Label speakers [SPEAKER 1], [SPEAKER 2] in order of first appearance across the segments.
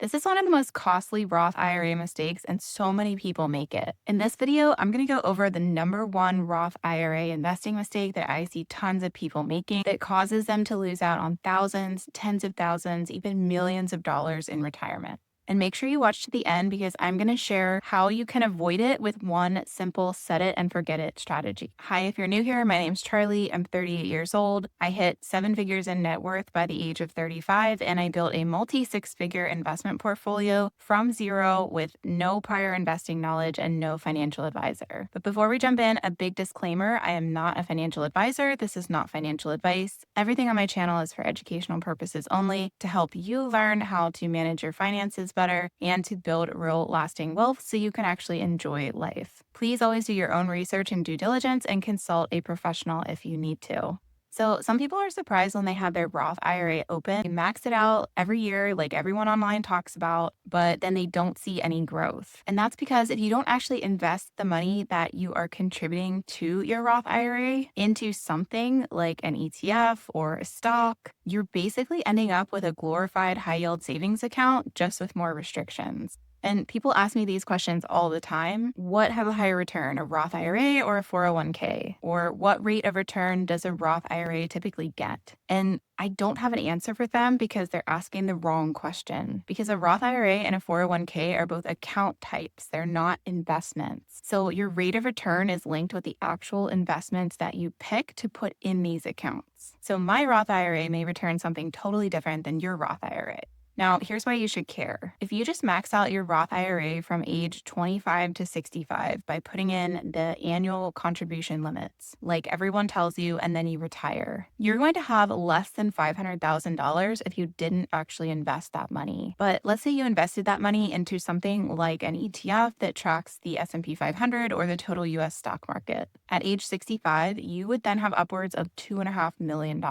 [SPEAKER 1] This is one of the most costly Roth IRA mistakes, and so many people make it. In this video, I'm going to go over the number one Roth IRA investing mistake that I see tons of people making that causes them to lose out on thousands, tens of thousands, even millions of dollars in retirement. And make sure you watch to the end because I'm going to share how you can avoid it with one simple set it and forget it strategy. Hi, if you're new here, my name's Charlie. I'm 38 years old. I hit 7 figures in net worth by the age of 35, and I built a multi-6-figure investment portfolio from zero with no prior investing knowledge and no financial advisor. But before we jump in, a big disclaimer, I am not a financial advisor. This is not financial advice. Everything on my channel is for educational purposes only to help you learn how to manage your finances better and to build real lasting wealth so you can actually enjoy life. Please always do your own research and due diligence and consult a professional if you need to. So some people are surprised when they have their Roth IRA open. They max it out every year, like everyone online talks about, but then they don't see any growth. And that's because if you don't actually invest the money that you are contributing to your Roth IRA into something like an ETF or a stock, you're basically ending up with a glorified high yield savings account just with more restrictions. And people ask me these questions all the time. What has a higher return, a Roth IRA or a 401k? Or what rate of return does a Roth IRA typically get? And I don't have an answer for them because they're asking the wrong question. Because a Roth IRA and a 401k are both account types. They're not investments. So your rate of return is linked with the actual investments that you pick to put in these accounts. So my Roth IRA may return something totally different than your Roth IRA. Now, here's why you should care. If you just max out your Roth IRA from age 25 to 65 by putting in the annual contribution limits, like everyone tells you, and then you retire, you're going to have less than $500,000 if you didn't actually invest that money. But let's say you invested that money into something like an ETF that tracks the S&P 500 or the total US stock market. At age 65, you would then have upwards of $2.5 million.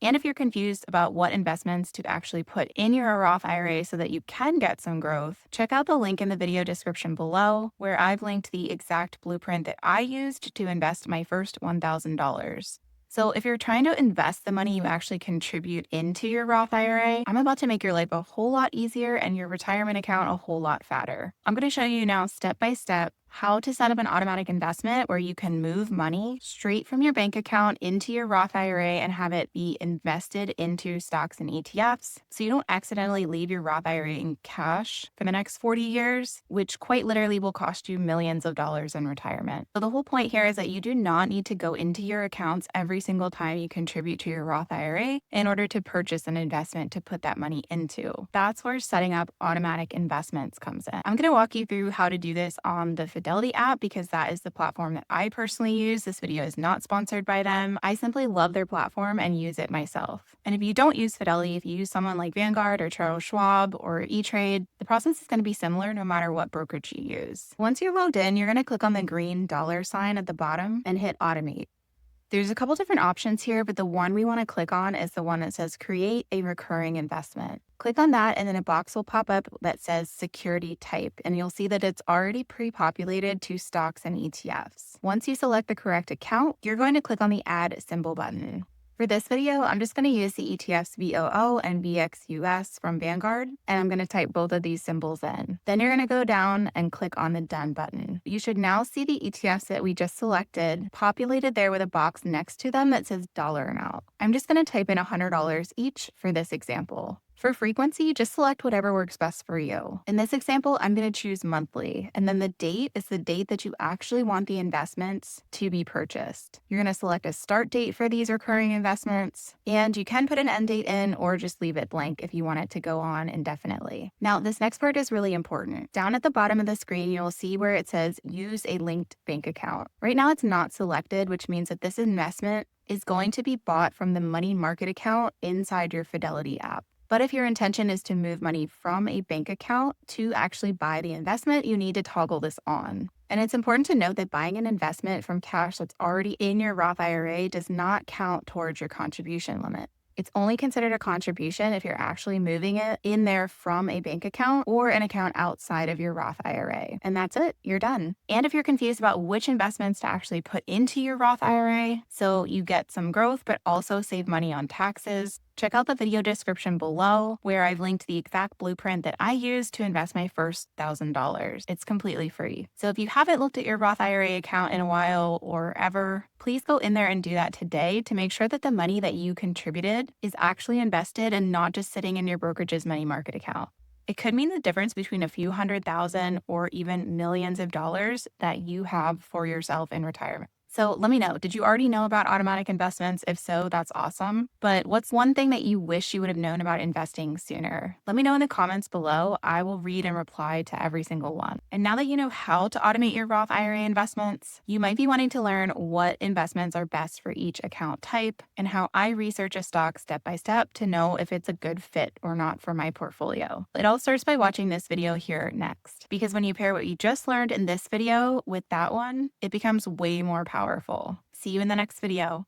[SPEAKER 1] And if you're confused about what investments to actually put in your Roth IRA so that you can get some growth, check out the link in the video description below where I've linked the exact blueprint that I used to invest my first $1,000. So if you're trying to invest the money you actually contribute into your Roth IRA, I'm about to make your life a whole lot easier and your retirement account a whole lot fatter. I'm going to show you now step by step how to set up an automatic investment where you can move money straight from your bank account into your Roth IRA and have it be invested into stocks and ETFs so you don't accidentally leave your Roth IRA in cash for the next 40 years, which quite literally will cost you millions of dollars in retirement. So the whole point here is that you do not need to go into your accounts every single time you contribute to your Roth IRA in order to purchase an investment to put that money into. That's where setting up automatic investments comes in. I'm going to walk you through how to do this on the Fidelity app because that is the platform that I personally use. This video is not sponsored by them. I simply love their platform and use it myself. And if you don't use Fidelity, if you use someone like Vanguard or Charles Schwab or E-Trade, the process is going to be similar no matter what brokerage you use. Once you're logged in, you're going to click on the green dollar sign at the bottom and hit automate. There's a couple different options here, but the one we want to click on is the one that says create a recurring investment. Click on that and then a box will pop up that says security type, and you'll see that it's already pre-populated to stocks and ETFs. Once you select the correct account, you're going to click on the add symbol button. For this video, I'm just going to use the ETFs VOO and VXUS from Vanguard, and I'm going to type both of these symbols in. Then you're going to go down and click on the Done button. You should now see the ETFs that we just selected populated there with a box next to them that says dollar amount. I'm just going to type in $100 each for this example. For frequency, just select whatever works best for you. In this example, I'm going to choose monthly, and then the date is the date that you actually want the investments to be purchased. You're going to select a start date for these recurring investments, and you can put an end date in or just leave it blank if you want it to go on indefinitely. Now, this next part is really important. Down at the bottom of the screen, you'll see where it says use a linked bank account. Right now, it's not selected, which means that this investment is going to be bought from the money market account inside your Fidelity app. But if your intention is to move money from a bank account to actually buy the investment, you need to toggle this on. And it's important to note that buying an investment from cash that's already in your Roth IRA does not count towards your contribution limit. It's only considered a contribution if you're actually moving it in there from a bank account or an account outside of your Roth IRA. And that's it, you're done. And if you're confused about which investments to actually put into your Roth IRA so you get some growth but also save money on taxes, check out the video description below where I've linked the exact blueprint that I used to invest my first $1,000. It's completely free. So if you haven't looked at your Roth IRA account in a while or ever, please go in there and do that today to make sure that the money that you contributed is actually invested and not just sitting in your brokerage's money market account. It could mean the difference between a few $100,000 or even millions of dollars that you have for yourself in retirement. So let me know, did you already know about automatic investments? If so, that's awesome. But what's one thing that you wish you would have known about investing sooner? Let me know in the comments below. I will read and reply to every single one. And now that you know how to automate your Roth IRA investments, you might be wanting to learn what investments are best for each account type and how I research a stock step by step to know if it's a good fit or not for my portfolio. It all starts by watching this video here next, because when you pair what you just learned in this video with that one, it becomes way more powerful. See you in the next video.